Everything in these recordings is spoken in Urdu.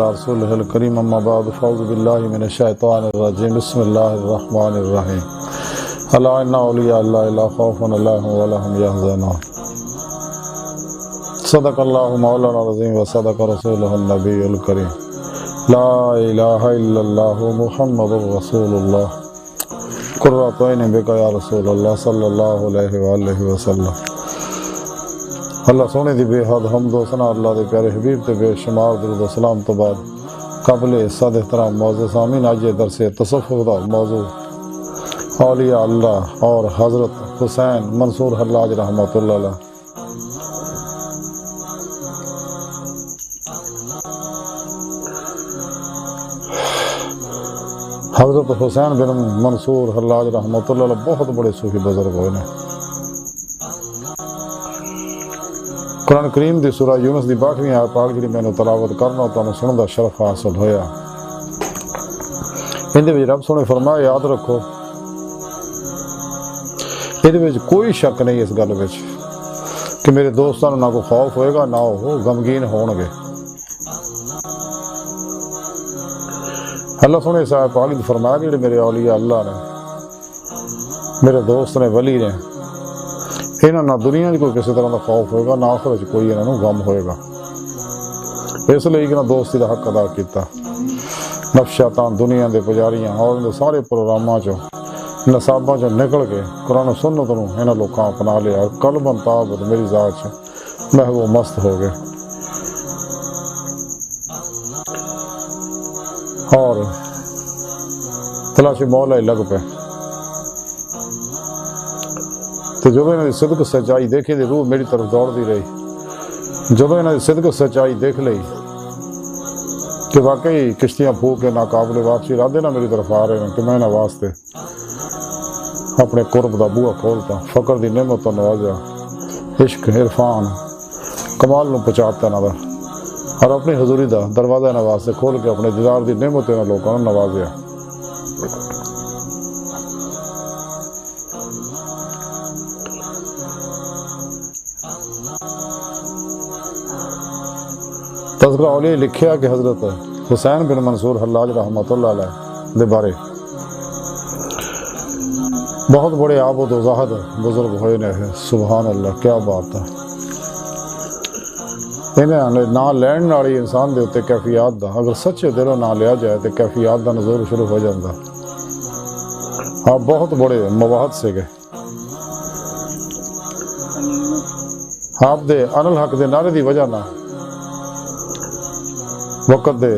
رسوله الكريم اما بعد فاعوذ بالله من الشيطان الرجيم بسم الله الرحمن الرحيم الا ان اولیاء الله لا خوف عليهم ولا هم يحزنون صدق الله مولانا العظيم وصدق رسوله النبي الكريم لا اله الا الله محمد رسول الله قرۃ عین بک یا رسول اللہ صلی اللہ علیہ وآلہ وسلم۔ اللہ سونے دی بے حد حمد و ثنا اللہ دے پیارے حبیب تے بے شمار درود و سلام تو بعد قبل صد احترام موضوع سامعین، آج یہ درس تصوف دا موضوع اولیاء اللہ اور حضرت حسین منصور حلاج رحمۃ اللہ علیہ۔ حضرت حسین بن منصور حلاج رحمۃ اللہ علیہ بہت بڑے صوفی بزرگ ہوئے نے۔ قرآن کریم دی سورہ یونس دی 62ویں آیت پاک جڑی میں تلاوت کرنا تانوں سنن دا شرف حاصل ہویا۔ اندے وچ رب سونے فرمایا، یاد رکھو اندے وچ کوئی شک نہیں اس گل وچ کہ میرے دوستاں نہ کوئی خوف ہوئے گا نہ وہ غمگین ہون گے۔ اللہ سونے اس آیت پاک دی فرمایا جڑے میرے اولیاء اللہ نے، میرے دوست نے، ولی نے، انہاں نہ دنیا کوئی کسی طرح کا خوف ہوئے گا نہ آخرت کوئی انہاں غم ہوئے گا۔ اس لیے کہ دوستی کا حق ادا کیتا، نفشاتان دنیا دے پجاریاں اور ان سارے پروگراماں چوں نصاباں چوں نکل کے قرآن و سنت نوں انہاں لوکاں اپنا لیا اور قلباً تابت میری ذات چ محو مست ہو گئے اور تلاشی مولا ہی لگ پہ۔ تو جب انہوں نے صدق سچائی دیکھی دی روح میری طرف دوڑ دی رہی، جب انہوں نے صدق سچائی دیکھ لئی کہ واقعی کشتیاں پھونک کے ناقابل واپسی ارادے نہ میری طرف آ رہے ہیں کہ میں نہ واسطے اپنے قرب دا بوہا کھولتا، فقر دی نعمت تو نوازا، عشق عرفان کمال نو پہنچاتا نہ دا اور اپنی حضوری دا دروازہ نواز سے کھول کے اپنے دیدار دی نعمت نہ لوکاں نو نوازیا۔ تذکرہ اولیاء لکھیا کہ حضرت حسین بن منصور حلاج رحمۃ اللہ علیہ دے بارے بہت بڑے عابد و زاہد بزرگ ہوئے نے۔ سبحان اللہ، کیا بات ہے۔ انہیں نہ لین والی انسان دے اتنے کیفیات دا اگر سچے دلوں نہ لیا جائے تو کیفیات دا نظور شروع ہو جاتا۔ آپ بہت بڑے مواحد سے گئے، آپ دے ان الحق دے نعرے دی وجہ نہ وقت دے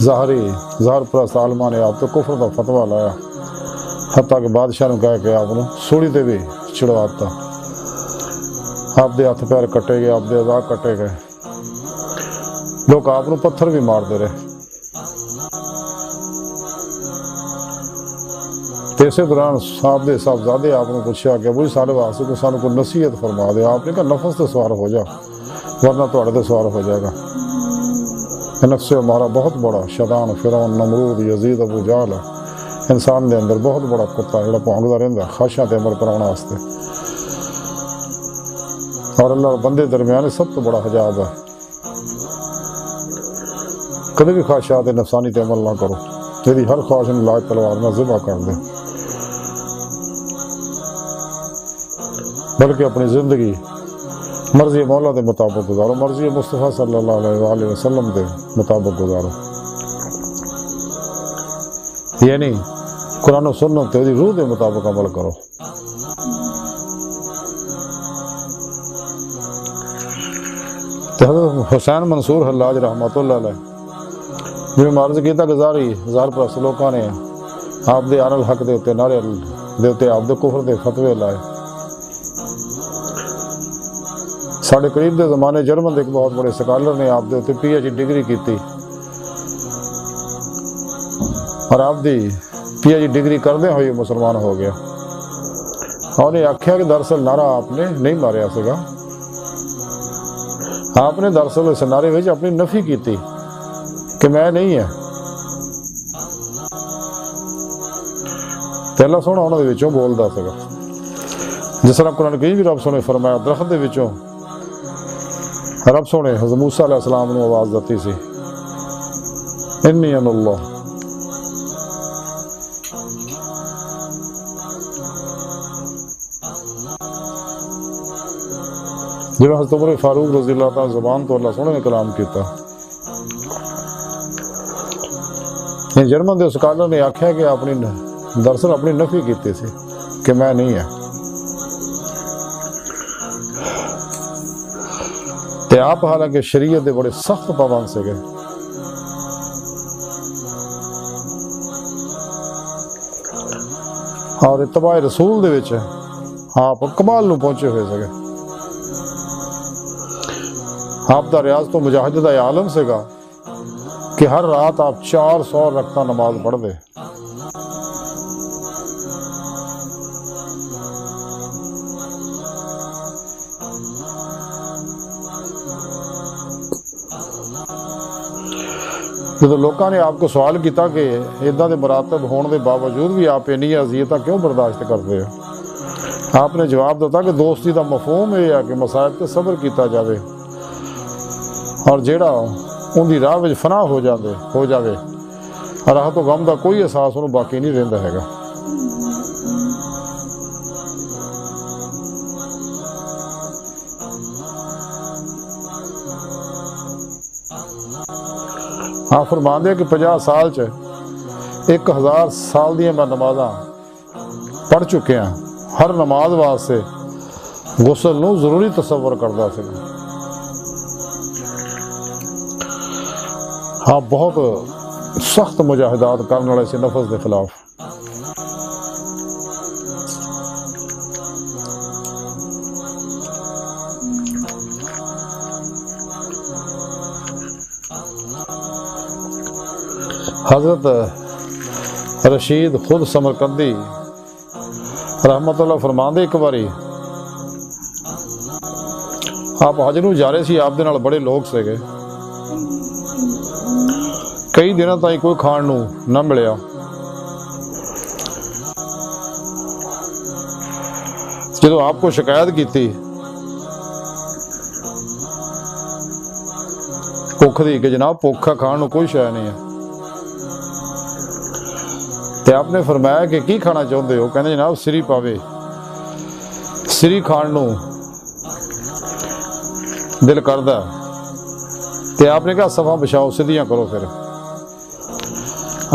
ظاہر پرست عالماں نے آپ تو کفر دا فتویٰ لایا، حتیٰ کہ بادشاہ نے کہا کہ آپ نے سوڑی تے بھی چڑھواتا، آپ دے ہاتھ پیر کٹے گئے، آپ دے اعضاء کٹے گئے، لوگ آپ نے پتھر بھی مار دے رہے۔ تیسے دوران صاحب دے صاحبزادے آپ نے پوچھا کہ ابو سارے واسطے کو سانو کو نصیحت فرما دے۔ آپ نے کہا نفس تے سوار ہو جا ورنہ تواڈے تے سوار ہو جائے گا۔ نفس ہمارا بہت بڑا شیطان، فرعون، نمرود، یزید، ابو جہل انسان دے اندر بہت بڑا کتا جڑا بھونکدا رہندا خواہشاں تے عمل کراਉਣ واسطے، اور اللہ اور بندے درمیان سب تو بڑا حجاب ہے۔ کبھی بھی خواہشات نفسانی تے عمل نہ کرو، تیری ہر خواہش نوں لاج تلوار نہ ذبح کر دے، بلکہ اپنی زندگی مرضی مولا دے مطابق گزارو، مرضی مصطفیٰ صلی اللہ علیہ وآلہ وسلم دے مطابق گزارو، یعنی قرآن و سنت تے روح دے مطابق عمل کرو۔ حضرت حسین منصور حلاج رحمۃ اللہ علیہ جو مرض کیتا کہ ظاہر پرست لوکاں نے آپ دے ان الحق دے اتنے نعرے دے اتنے آپ دے کفر دے فتوے لائے۔ ساڑھے قریب دے زمانے جرمن دے ایک بہت بڑے سکالر نے آپ دے اتنے پی ایچ ڈگری کیتی اور آپ دی پی ایچ ڈگری کردے ہوئے مسلمان ہو گیا، اور انہیں آکھیا کہ دراصل نعرہ آپ نے نہیں ماریا سگا، آپ نے دراصل اس نعرے وچ اپنی نفی کیتی کہ میں نہیں ہے۔ تے اللہ سونا انہاں دے وچوں بولدا سگا، جس طرح قرآن کریم بھی رب سونے فرمایا درخت دے وچوں رب سونے حضرت موسیٰ علیہ السلام نے آواز دیتی سی انی انا اللہ۔ جب حضرت عمر فاروق رضی اللہ تعالی زبان تو اللہ سونے نے کلام کیتا، جرمن دے سکالر نے آکھیا کہ اپنی دراصل اپنی نفی کیتی سی کہ میں نہیں ہے، تے آپ حالانکہ شریعت دے بڑے سخت پابند سے گئے، اور اتباع رسول دے وچ آپ کمال نو پہنچے ہوئے سکے۔ آپ دا ریاض تو مجاہد دا عالم سے گا کہ ہر رات آپ 400 رکعتاں نماز پڑھ دے، جب لوکاں نے آپ کو سوال کیتا کہ ادھا دے مراتب ہون دے باوجود بھی آپ انہی اذیتاں کیوں برداشت کرتے ہو؟ آپ نے جواب دیتا کہ دوستی دا مفہوم یہ ہے کہ مصائب تے صبر کیتا جاوے، اور جیڑا ان دی راہ وچ فنا ہو جاوے راہ تو غم دا کوئی احساس انہوں باقی نہیں رہندا ہے گا۔ آپ فرماندے کہ 50 سال چ 1000 سال دیاں میں نمازاں پڑھ چکے ہیں، ہر نماز واسطے غسل نو ضروری تصور کردا سی۔ ہاں بہت سخت مجاہدات کرنے والے سے نفس کے خلاف۔ حضرت رشید خود سمرقندی رحمت اللہ فرماندے ایک باری آپ حج نو جا رہے سی، آپ دے نال بڑے لوگ سے گئے، کئی دنوں تائیں کوئی کھان نو نہ ملیا، جدو آپ کو شکایت کیتی بھوک دی کہ جناب بھوکا کھان نو کوئی شے نہیں ہے، تے آپ نے فرمایا کہ کی کھانا چاہتے ہو؟ کہنے جناب سری پاوے، سری کھان نو دل کردا، تے آپ نے کہا صفا بچھاؤ سیدھیاں کرو۔ پھر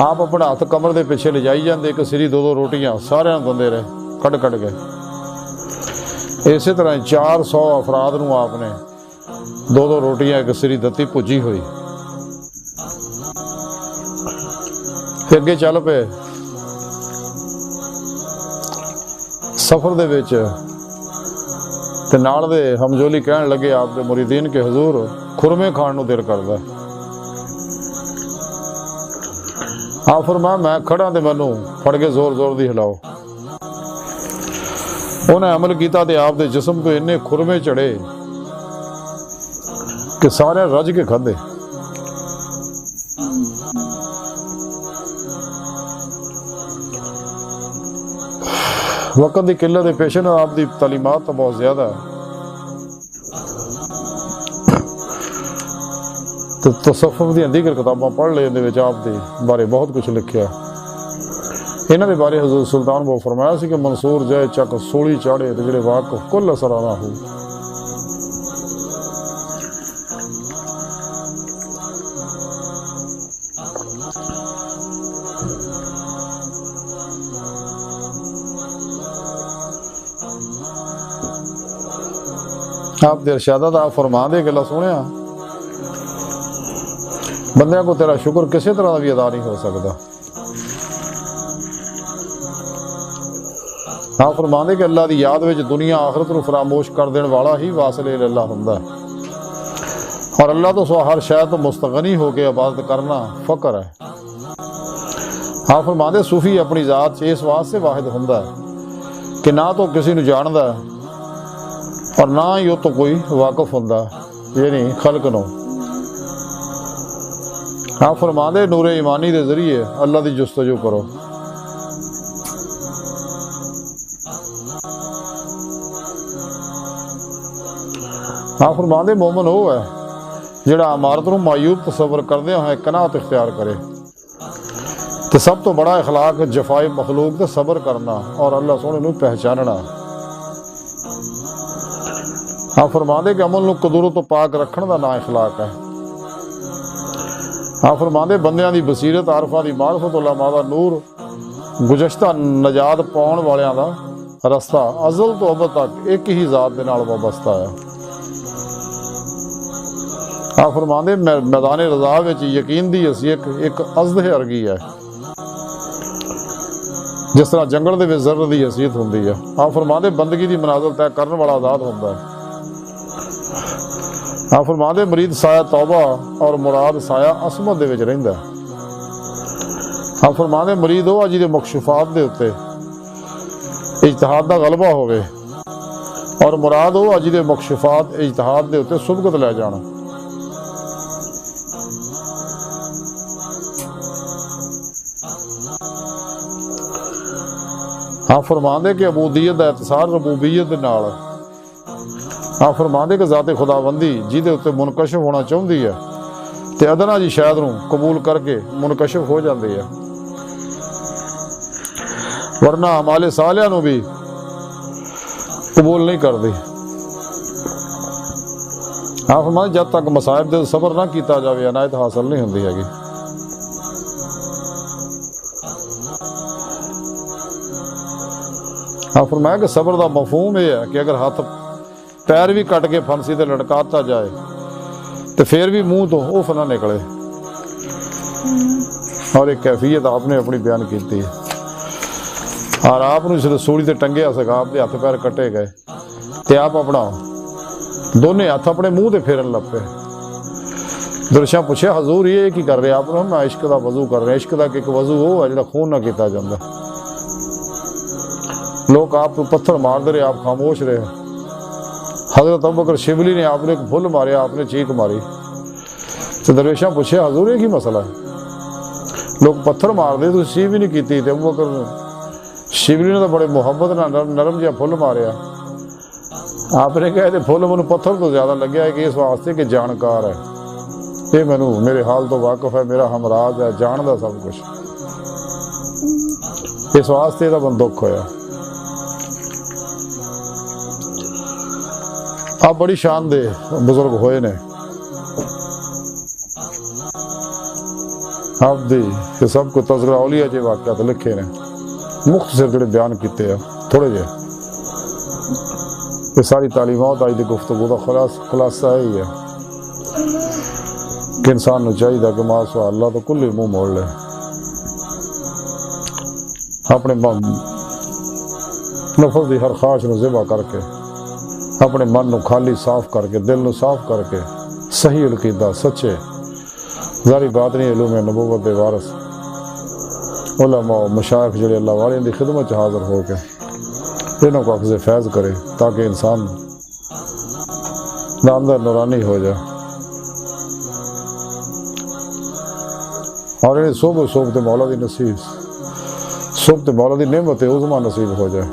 آپ اپنا ہاتھ کمر دے پیچھے لے جائی جاندے، ایک سری 2 روٹیاں سارے دندے رہے کٹ کے، اسی طرح 400 افراد نو آپ نے 2 روٹیاں ایک سری دتی پجی ہوئی، پھر اگے چل پے سفر دے وچ، تے نال دے ہمجولی کہن لگے آپ دے مریدین کے حضور خرمے کھان نو دل کردا، آپ فرمایا میں کھڑا تے مینوں پھڑ کے زور زور دی ہلاؤ، انہیں عمل کیتا تے آپ دے جسم کو اتنے خرمے چڑھے کہ سارے رج کے کھدے۔ وقت دی قلت دے پیش نظر آپ دی تعلیمات تو بہت زیادہ ہے، تو تصوف دی دیگر کتاباں پڑھ لے، اندے وچ آپ دے بارے بہت کچھ لکھیا، انہاں دے بارے حضرت سلطان وہ فرمایا سی کہ منصور جائے چک سولی چاڑے تے جڑے واقف کل اثرانہ ہو۔ آپ دے ارشادات آپ فرما دے کہ اللہ سونیا بندیاں کو تیرا شکر کسی طرح بھی ادا نہیں ہو سکتا۔ آپ فرما دے کہ اللہ دی یاد وچ دنیا آخرت نو فراموش کر دین والا ہی واصل اللہ ہوندا ہے، اور اللہ تو سوا ہر شے تو مستغنی ہو کے عبادت کرنا فقر ہے۔ آپ فرما دے صوفی اپنی ذات اس واسطے واحد ہوندا ہے کہ نہ تو کسی نو جاندا ہے اور نہ ہی وہ تو کوئی واقف ہوندا، یعنی خلق نو۔ آپ فرما دے نور ایمانی دے ذریعے اللہ دی جستجو کرو۔ آپ فرما دے مومن وہ ہے جڑا عمارت نو معیوب تصور کردے ہوئے قناعت اختیار کرے۔ تو سب تو بڑا اخلاق جفائے مخلوق تے صبر کرنا اور اللہ سونے نو پہچاننا۔ آپ فرماندے کہ عمل نو قدورت تو پاک رکھن دا نا اخلاق ہے۔ آپ فرماندے بندیاں دی بصیرت، عارفاں دی معرفت، علماء دا نور، گزشتہ نجات پاؤن والیاں دا رستہ ازل تو ابد تک ایک ہی ذات دے نال وابستہ ہے۔ آپ فرماندے میدان رضا وچ یقین دی حیثیت ایک ازدہ ارگی ہے، جس طرح جنگل دے وچ ذرہ دی حیثیت ہوندی ہے۔ آپ فرماندے بندگی دی منازل طے کرن والا ذات ہوندا ہے۔ آپ فرماندے مرید سایہ توبہ اور مراد سایہ عصمت دے وچ رہندا ہے۔ آپ فرماندے مرید ہو جی دے مکشوفات دے اتے اجتہاد دا غلبہ ہوئے، اور مراد ہو جی دے مکشوفات اجتہاد دے اتے سبقت لے جانا۔ آپ فرماندے کہ عبودیت دا اتصال ربوبیت دے نال۔ آپ فرماندے کہ ذات خداوندی جی دے اتے منکشف ہونا چاہندی ہے تے ادنا جی شاید نو قبول کر کے منکشف ہو جاندی ہے، ورنہ اعمال صالحہ نو بھی قبول نہیں کردی۔ آپ فرماندے جب تک مصائب دے صبر نہ کیتا جاوے عنایت حاصل نہیں ہوندی ہے گی۔ آپ فرمایا کہ صبر دا مفہوم یہ ہے کہ اگر ہاتھ پیر بھی کٹ کے پھانسی تے لٹکاتا جائے تو پھر بھی منہ تو اف نہ نکلے، اور ایک کیفیت آپ نے اپنی بیان کی ہے۔ اور آپ نے سوڑی تے ٹنگیا سکا، آپ دے ہاتھ پیر کٹے گئے تے آپ اپنا دونوں ہاتھ اپنے منہ تے پھیرن لگ پے۔ درشاں پوچھا حضور یہ کی کر رہے آپ نے؟ میں عشق دا وضو کر رہے۔ عشق دا کہ ایک وضو وہ ہے جڑا خون نہ کیتا جاندہ۔ لوگ آپ کو پتھر مار دے رہے، آپ خاموش رہے۔ حضرت ابوبکر شبلی نے آپ نے ایک پھل مارے، آپ نے چیخ ماری۔ تو درویشاں پوچھے حضور یہ کی مسئلہ ہے؟ لوگ پتھر مار دے تو سی بھی نہیں کیتی تے ابوبکر شبلی نے تو بڑے محبت نہ نرم جہا پھل ماریا۔ آپ نے کہا کہ پھل مجھے پتھر تو زیادہ لگیا ہے کہ اس واسطے کہ جانکار ہے، یہ مینو میرے حال تو واقف ہے، میرا ہمراز ہے، جاندہ سب کچھ، اس واسطے دا من دکھ ہویا۔ آپ بڑی شان دے بزرگ ہوئے نے، آپ دی کہ سب کو تذکرہ اولیاء جے واقعات لکھے نے، مختصر جڑے بیان کیتے ہیں تھوڑے جے۔ یہ ساری تعلیمات آج دی گفتگو دا خلاصہ ہی ہے کہ انسان نو چاہیے کہ ماں سوا اللہ تو کلی منہ موڑ لے، اپنے نفس دی ہر خواہش نو ذبح کر کے، اپنے من نو خالی صاف کر کے، دل نو صاف کر کے، صحیح القیدہ سچے ظاہری بات نہیں علوم نبوت دے وارث علماء مشائخ جڑے اللہ والے دی خدمت حاضر ہو کے انہوں کو اخذ فیض کرے تاکہ انسان دا اندر نورانی ہو جائے، اور انہیں صحبت مولا دی نصیب، صحبت مولا دی نعمت عظمیٰ نصیب ہو جائے،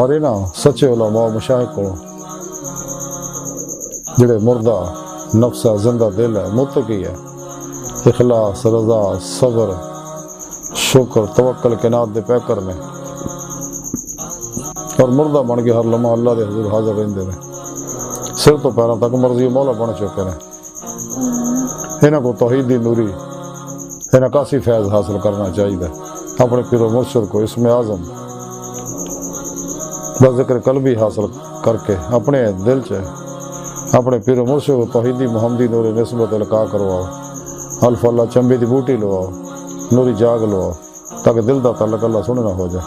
اور انہاں سچے علماء مشائخ کو جڑے مردہ نفس ہے، زندہ دل ہے، متقی ہے، اخلاص، رضا، صبر، شکر، توکل قناعت دے پیکر نے، اور مردہ بن کے ہر لمحہ اللہ دے حضور حاضر رہندے نے، سر تو پیروں تک مرضی مولا بن چکے نے۔ انہاں کو توحید دی نوری انہاں کاسی فیض حاصل کرنا چاہیے، اپنے پیر و مرشد کو اسم اعظم دا ذکر قلبی حاصل کر کے اپنے دل چ اپنے پیر و مرشد کو توحیدی محمدی نور نسبت القاء کرواؤ، الف اللہ چمبی دی بوٹی لواؤ، نوری جاگ لواؤ، تاکہ دل دا تعلق اللہ سنے نہ ہو جائے۔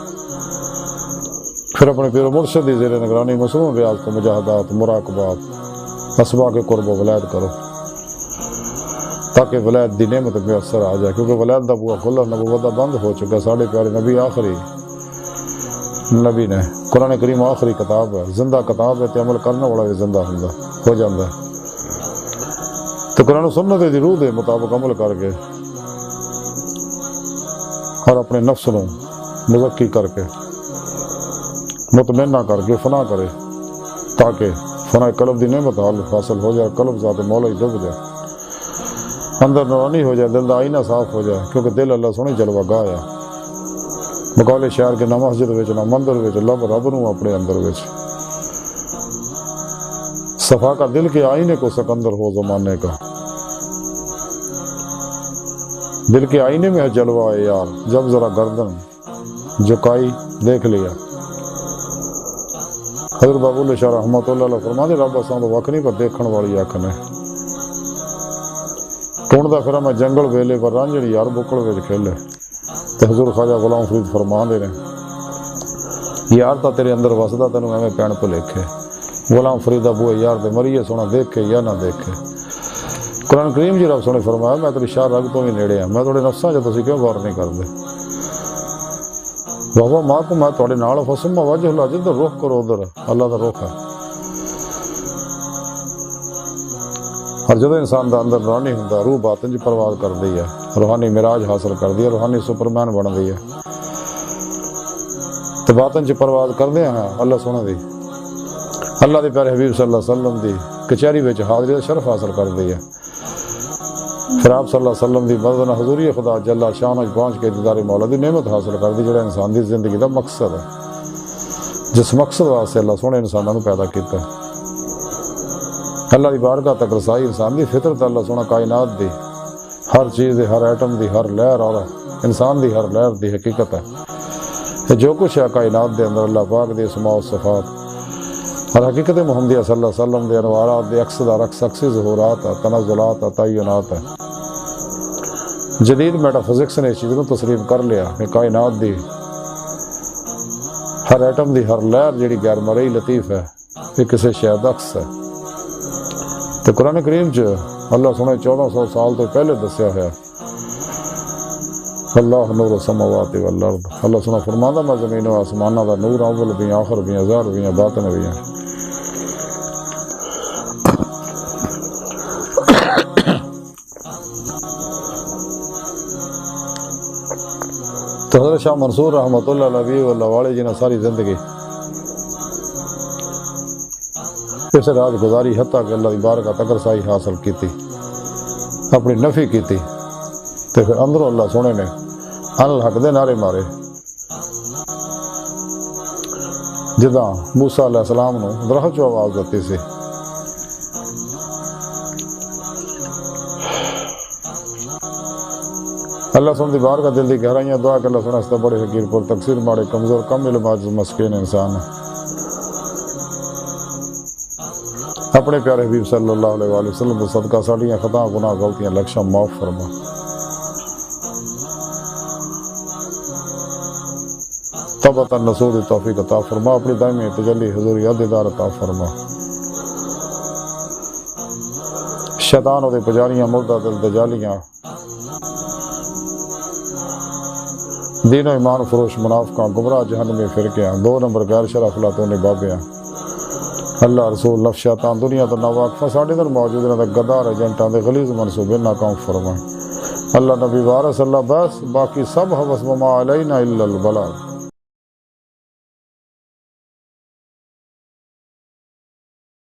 پھر اپنے پیر و مرشد دی زیر نگرانی مصنون ریاضت و مجاہدات، مراقبات، اسباق قرب و ولایت کرو، تاکہ ولایت دی نعمت میں اثر آ جائے، کیونکہ ولایت دا بوا کھلا، نبوت دا بند ہو چکا۔ ساڑھے پیارے نبی آخری نبی نے، قرآن کریم آخری کتاب ہے، زندہ کتاب ہے، تے عمل کرنے والا بھی زندہ ہو جاندہ ہے۔ تو قرآن و سنت دی روح دے مطابق عمل کر کے اور اپنے نفس نو مزکی کر کے مطمئنہ کر کے فنا کرے، تاکہ فنا قلب دی نعمت حاصل ہو جائے، قلب ذات مولا ہی ڈب جائے، اندر نورانی ہو جائے، دل دا آئینہ صاف ہو جائے، کیونکہ دل اللہ سونے جلوہ گاہ ہے۔ مقابلے شہر کے نہ مسجد وچ نہ مندر وچ لب رب نو اپنے اندر وچ صفا کا دل کے آئینے کو سکندر ہو زمانے کا، دل کے آئینے میں ہے جلوہ ہے یار، جب ذرا گردن جھکائی دیکھ لیا۔ حضرت بابو اللہ شاہ رحمۃ اللہ علیہ فرماتے رب اساں تو وکھ نہیں پر دیکھن والی اکھ نے، ٹوندا پھر میں جنگل ویلے پر رانجھڑی یار بکڑ وچ کھیلے۔ تے حضور خواجہ غلام فرید فرما دے نے یار تا تیرے اندر وسدا تینوں ایویں پین بھلیکھے، غلام فرید ابو یار دے مریے سونا دیکھے یا نہ دیکھے۔ قرآن کریم جی رب سونے فرمایا میں تیری شاہ رگ تو بھی نیڑے ہاں، میں تھوڑے نفساں جو تسی کیوں غور نہیں کرتے؟ بابا ماں کو میں تھوڑے نال فسما وجہ اللہ جدھر رخ کرو ادھر اللہ دا رخ ہے۔ اور جدو انسان دا اندر روحانی ہوندا روح باطن چ پرواز کر دی ہے، روحانی معراج حاصل کر دی ہے، روحانی سپرمین بن دی ہے، تو باطن چ پرواز کردے ہیں اللہ سونے دی اللہ دے پیارے حبیب صلی اللہ علیہ وسلم دی کچہری وچ حاضری دا شرف حاصل کر دی ہے۔ پھر آپ صلی اللہ علیہ وسلم دی مدد حضوری خدا جل شان وچ پہنچ کے دیدار مولا دی نعمت حاصل کر دی، جڑا انسان دی زندگی دا مقصد ہے، جس مقصد واسطے اللہ سونے انسانوں کو پیدا کیتا ہے۔ اللہ دی بارگاہ تک رسائی انسان دی فطرت اللہ سونا کائنات دی ہر چیز دی، ہر ایٹم دی، ہر لہر اور انسان دی ہر لہر دی حقیقت ہے۔ یہ جو کچھ ہے کائنات دے اندر اللہ پاک دی اسماء و صفات اور حقیقت محمدیہ صلی اللہ علیہ وسلم دے انوارات دے عکس دار عکسی ظہورات ہے، تنزلات ہے، تعینات ہے۔ جدید میٹا فزکس نے اس چیز کو تسلیم کر لیا کہ کائنات دی ہر ایٹم دی ہر لہر جڑی غیر مرئی لطیف ہے، یہ کسی شے دا عکس ہے۔ تو قرآن کریم چ اللہ سنے 1400 سال تو پہلے دسیا ہے اللہ نور السماوات والارض، اللہ سنا فرماتا میں زمین و آسمانہ دا نور اول بھی آخر بھی ظاہر بھی باطن بھی ہیں۔ تو حضرت شاہ منصور رحمۃ اللہ علیہ واللہ والے جی نے ساری زندگی اس راج گزاری حتیٰ کہ اللہ دی بارگاہ تک رسائی حاصل کیتی، اپنی نفی کیتی، تو پھر اندروں اللہ سونے نے الحق دے نعرے مارے، جداں موسیٰ علیہ السلام نو درخت چو آواز دیتی سی۔ اللہ سن دی بارگاہ دل دی گہرائیاں دعا کہ اللہ سنا اس بڑے حقیر پر تقصیر ماڑے کمزور کم علم عاجز مسکین انسان اپنے پیارے حبیب صلی اللہ علیہ وآلہ وسلم صدقہ ساڑیاں خطاں گناہ غلطیاں لکشاں معاف فرما۔ توبۃ النصوح دی توفیق عطا فرما، اپنی دائمی تجلی حضور یاد دیدار عطا فرما۔ شیطان و دے پجاریاں مردہ دل دجالیاں دین و ایمان فروش منافقاں گمراہ جہنمی فرقیاں 2 نمبر غیر شرف لاتوں بابیاں اللہ رسول نفس شیطان دنیا تو ناواقفہ ساڑھے در موجود نے گدار ایجنٹاں دے غلیظ منصوبے ناکام فرمائیں۔ اللہ نبی وارث اللہ بس باقی سب حوث وما علینا الا البلاغ۔